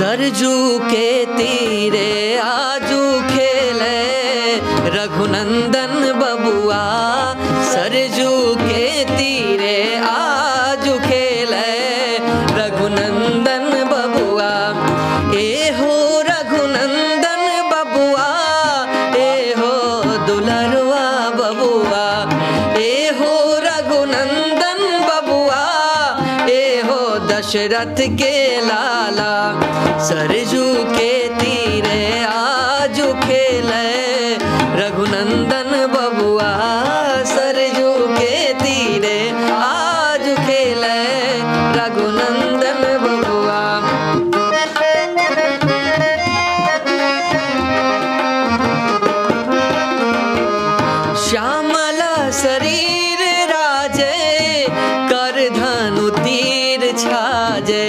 सरजू के तीरे आजू खेले रघुनंदन बबुआ, सरजू के तीरे आजू खेले रघुनंदन बबुआ। ए हो रघुनंदन बबुआ, ए हो दुलरुआ बबुआ, ए हो रघुनंदन बबुआ, ए हो दशरथ के लाला। सरजू के तीरे आजू खेले रघुनंदन बबुआ, सरजू के तीरे आजू खेले रघुनंदन बबुआ। श्यामला शरीर राजे कर धनु तीर छाजे,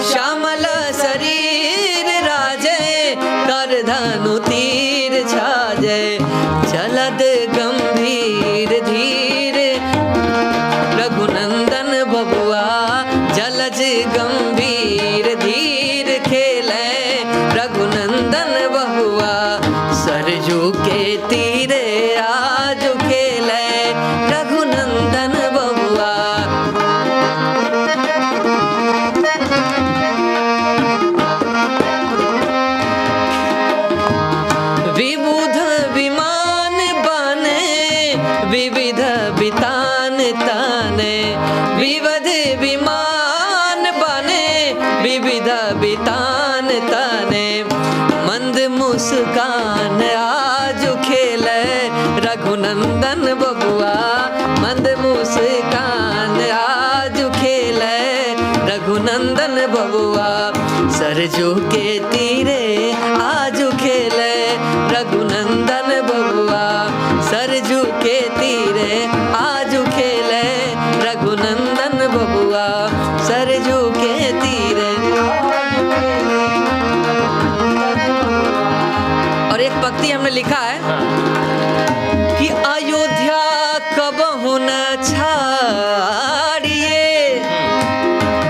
श्यामला शरीर राजे कर धनु तीर छाजे। चलद गंभीर धीर रघुनंदन बबुआ, जलज गंभीर धीर खेले रघुनंदन बबुआ। सरजू के तीरे आज खेले रघुनंदन बबुआ। विबुध विमान बने विविध बितान ताने, विविध विमान बने विविध बितान ताने। मंद मुस्कान आज खेले रघुनंदन बबुआ, मंद मुस्कान आज खेले रघुनंदन बबुआ। सरजू के तीरे आज खेले रघुनंदन बबुआ, सरजू के तीरे आज खेले रघुनंदन बबुआ, सरजू के तीरे। और एक पंक्ति हमने लिखा है कि अयोध्या कबहु न छाड़िए,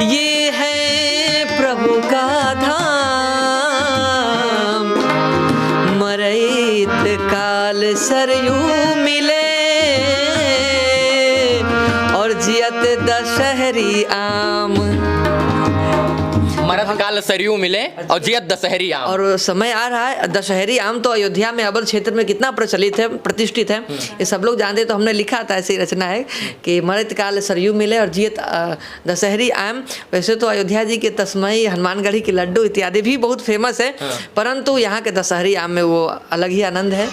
ये है प्रभु का धाम। मरैत काल सरयू मिले और जियत दशहरी आम। मरद काल सरयू मिले और जियत दशहरी आम। और समय आ रहा है, दशहरी आम तो अयोध्या में अवध क्षेत्र में कितना प्रचलित है, प्रतिष्ठित है, ये सब लोग जानते। तो हमने लिखा था, ऐसी रचना है कि मरद काल सरयू मिले और जियत दशहरी आम। वैसे तो अयोध्या जी के तस्मई, हनुमानगढ़ी के लड्डू इत्यादि भी बहुत फेमस है, परंतु यहाँ के दशहरी आम में वो अलग ही आनंद है।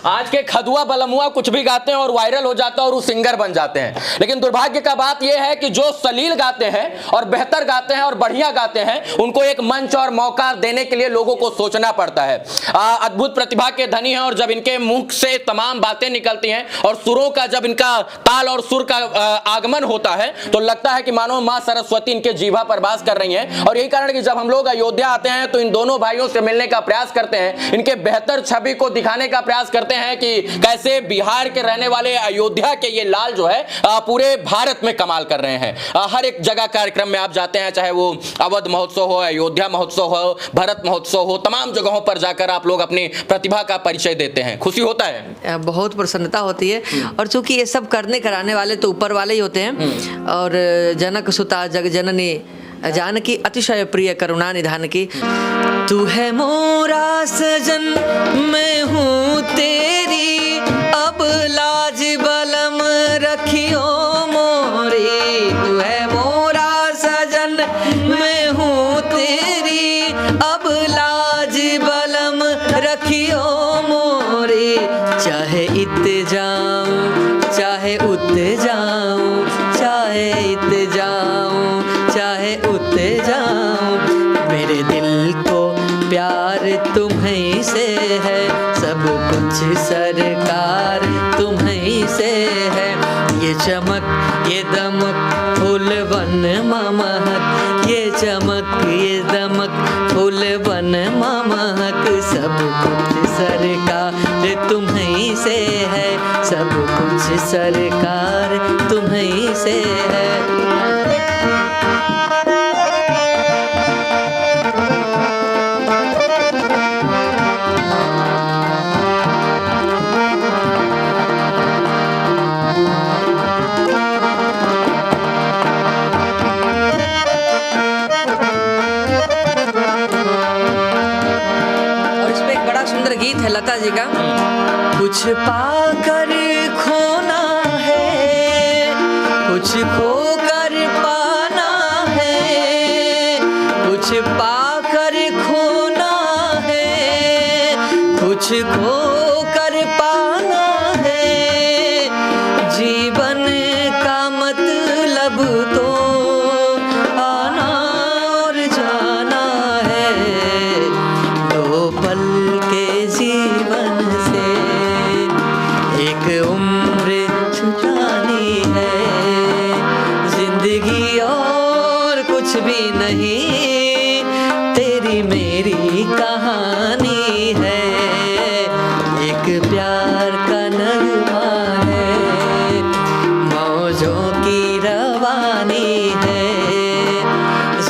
आज के खदुआ बलमुआ कुछ भी गाते हैं और वायरल हो जाता है और वो सिंगर बन जाते हैं, लेकिन दुर्भाग्य का बात यह है कि जो सलील गाते हैं और बेहतर गाते हैं और बढ़िया गाते हैं, उनको एक मंच और मौका देने के लिए लोगों को सोचना पड़ता है। अद्भुत प्रतिभा के धनी हैं और जब इनके मुख से तमाम बातें निकलती हैं और सुरों का जब इनका ताल और सुर का आगमन होता है तो लगता है कि मानो मां सरस्वती इनके जीभा पर वास कर रही हैं। और यही कारण कि जब हम लोग अयोध्या आते हैं तो इन दोनों भाइयों से मिलने का प्रयास करते हैं, इनके बेहतर छवि को दिखाने का प्रयास करते हैं कि कैसे बिहार के रहने वाले अयोध्या के ये लाल जो है पूरे भारत में कमाल कर रहे हैं। हर एक जगह कार्यक्रम में आप जाते हैं, चाहे वो अवध महोत्सव हो, अयोध्या महोत्सव हो, भरत महोत्सव हो, तमाम जगहों पर जाकर आप लोग अपनी प्रतिभा का परिचय देते हैं। खुशी होता है, बहुत प्रसन्नता होती है। और चूंकि ये सब करने कराने वाले तो ऊपर वाले ही होते हैं। और जनक सुता जग जननी जानकी अतिशय प्रिय करुणा निधान की। तू है मोरा सजन मैं हूँ तेरी, अब लाज बलम रखियो मोरी। तू है मोरा सजन मैं हूँ तेरी, अब लाज बलम रखियो मोरी। चाहे इत जाऊं चाहे उत जाऊं, चाहे इत जाऊं चाहे उत जाऊं, मेरे दिल को प्यार तुम्हीं से है, सब कुछ सरकार तुम्हीं से है। ये चमक ये दमक फूल बन महक, ये चमक ये दमक फूल बन महक, सब कुछ सरकार तुम्हीं से है, सब कुछ सरकार तुम्हीं से है। गीत है लता जी का। कुछ पाकर खोना है, कुछ खोकर पाना है, कुछ पाकर खोना है, कुछ खोकर पाना है। जीवन का मतलब तो आना और जाना है, दो पल के जीवन से एक उम्र छुटानी है। जिंदगी और कुछ भी नहीं, तेरी मेरी कहानी है। एक प्यार का नगमा है, मौजों की रवानी है।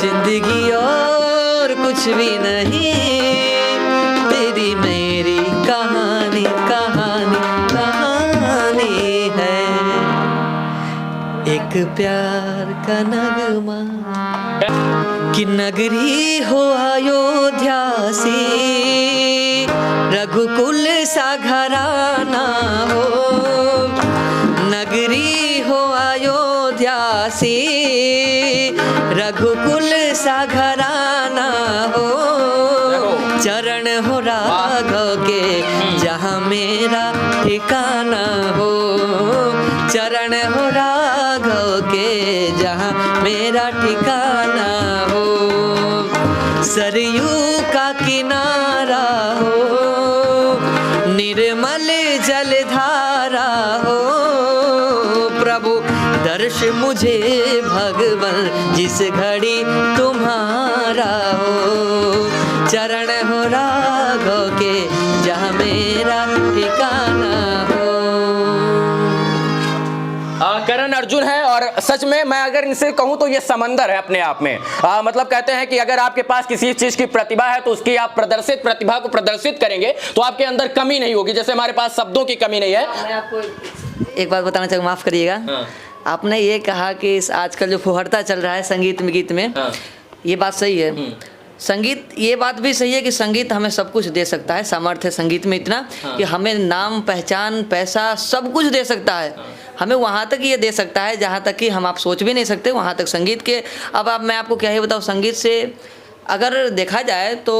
जिंदगी और कुछ भी नहीं, तेरी मेरी कहानी कहानी कहानी है। एक प्यार का नगमा कि नगरी हो अयोध्या सी, रघुकुल सा घराना हो। नगरी हो अयोध्या सी, रघुकुल सा घराना हो। चरण हो राघव के जहाँ मेरा ठिकाना हो। चरण हो राघव के जहाँ मेरा ठिकाना हो। सरयू का किनारा हो, निर्मल जलधारा हो। प्रभु दर्श मुझे भगवन जिस घड़ी तुम्हारा हो। चरण हो राघव के जहाँ मेरा ठिकाना हो। करण अर्जुन है और सच में मैं अगर इनसे कहूं तो ये समंदर है अपने आप में। मतलब कहते हैं कि अगर आपके पास किसी चीज की प्रतिभा है तो उसकी आप प्रतिभा को प्रदर्शित करेंगे तो आपके अंदर कमी नहीं होगी। जैसे हमारे पास शब्दों की कमी नहीं है। मैं आपको एक बात बताना चाहूँगा, माफ करिएगा। आपने ये कहा कि इस आजकल जो फुहड़ता चल रहा है संगीत में, गीत में, ये बात सही है। संगीत, ये बात भी सही है कि संगीत हमें सब कुछ दे सकता है। सामर्थ्य संगीत में इतना कि हमें नाम, पहचान, पैसा सब कुछ दे सकता है। हमें वहाँ तक ये दे सकता है जहाँ तक कि हम आप सोच भी नहीं सकते, वहाँ तक संगीत के। अब मैं आपको क्या ही बताऊँ, संगीत से अगर देखा जाए तो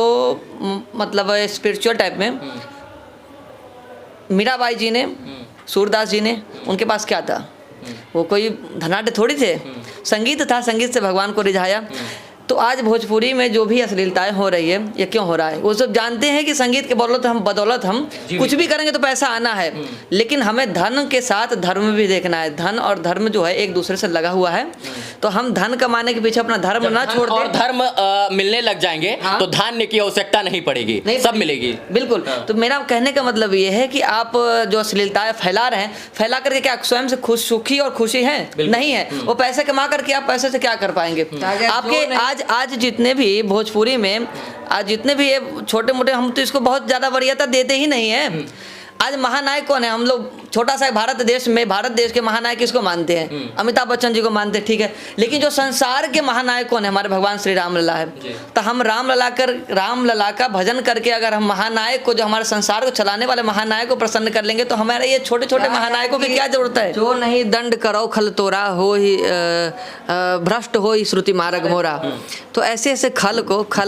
मतलब स्पिरिचुअल टाइप में मीराबाई जी ने, सूरदास जी ने, उनके पास क्या था? वो कोई धनाढ़ थोड़ी थे। संगीत था, संगीत से भगवान को रिझाया। तो आज भोजपुरी में जो भी अश्लीलताएं हो रही है, ये क्यों हो रहा है? वो सब जानते हैं कि संगीत के बदौलत हम कुछ भी करेंगे तो पैसा आना है, लेकिन हमें धन के साथ धर्म भी देखना है। धन और धर्म जो है एक दूसरे से लगा हुआ है, तो हम धन कमाने के पीछे अपना धर्म ना छोड़ दें। और धर्म मिलने लग जाएंगे तो धान्य की आवश्यकता नहीं पड़ेगी, सब मिलेगी। बिल्कुल। तो मेरा कहने का मतलब ये है कि आप जो अश्लीलताएं फैला रहे हैं, फैला करके क्या स्वयं से सुखी और खुशी है? नहीं है। वो पैसे कमा करके आप पैसे से क्या कर पाएंगे? आपके आज जितने भी भोजपुरी में आज जितने भी ये छोटे मोटे, हम तो इसको बहुत ज़्यादा वरीयता देते ही नहीं है। आज महानायक कौन है? हम लोग छोटा सा भारत देश के महानायक किसको मानते हैं? अमिताभ बच्चन जी को मानते हैं, ठीक है। लेकिन जो संसार के महानायक कौन है? हमारे भगवान श्री राम लला है। तो हम राम लला का भजन करके अगर हम महानायक को, जो हमारे संसार को चलाने वाले महानायक को प्रसन्न कर लेंगे तो हमारे ये छोटे छोटे महानायकों की क्या जरूरत है? जो नहीं दंड करो खल तोरा हो ही भ्रष्ट हो ही श्रुति मार्ग मोरा। तो ऐसे ऐसे खल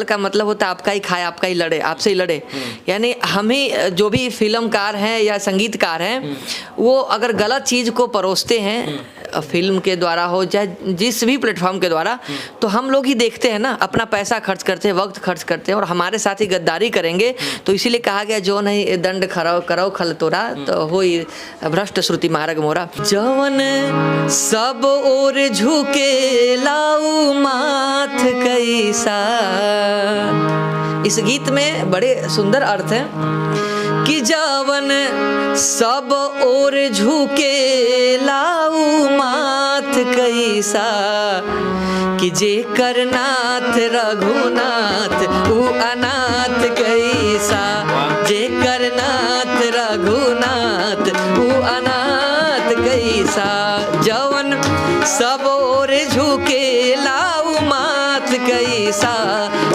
का मतलब होता है आपका ही खाए, आपका ही लड़े, आपसे ही लड़े। यानी हम ही जो भी फिल्मकार हैं या संगीतकार हैं, वो अगर गलत चीज़ को परोसते हैं फिल्म के द्वारा हो चाहे जिस भी प्लेटफॉर्म के द्वारा, तो हम लोग ही देखते हैं ना, अपना पैसा खर्च करते हैं, वक्त खर्च करते हैं और हमारे साथ ही गद्दारी करेंगे। तो इसीलिए कहा गया जो नहीं दंड करो खल तोरा तो हो ही भ्रष्ट श्रुति मार्ग मोरा। जवन सब और झुके लाऊ माथ कैसा। इस गीत में बड़े सुंदर अर्थ है कि जवन सब और झुके लाऊ माथ कैसा, कि जे करनाथ रघुनाथ ऊ अनाथ कैसा। जे करनाथ रघुनाथ ऊ अनाथ कैसा। जवन सब और झुके लाऊ माथ कैसा।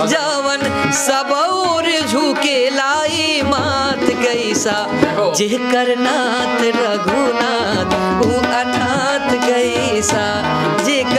जवन सब और झुके लाई माथ गईसा जेकर नाथ रघुनाथ ऊ अनाथ गईसा जेकर